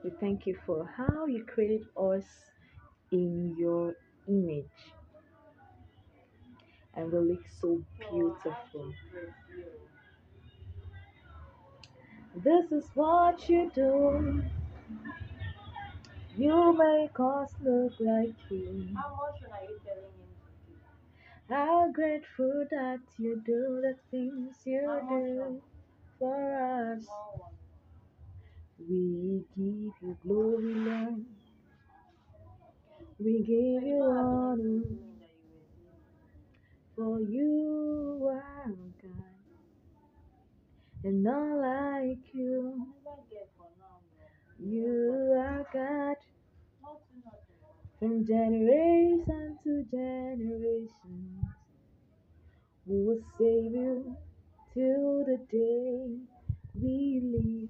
We thank you for how you created us in your image and we look so beautiful. This is what you do. You make us look like you. How grateful that you do the things you do for us. We give you glory, Lord. We give you honor, for you are God, and not like you. You are God from generation to generation. We will save you till the day we leave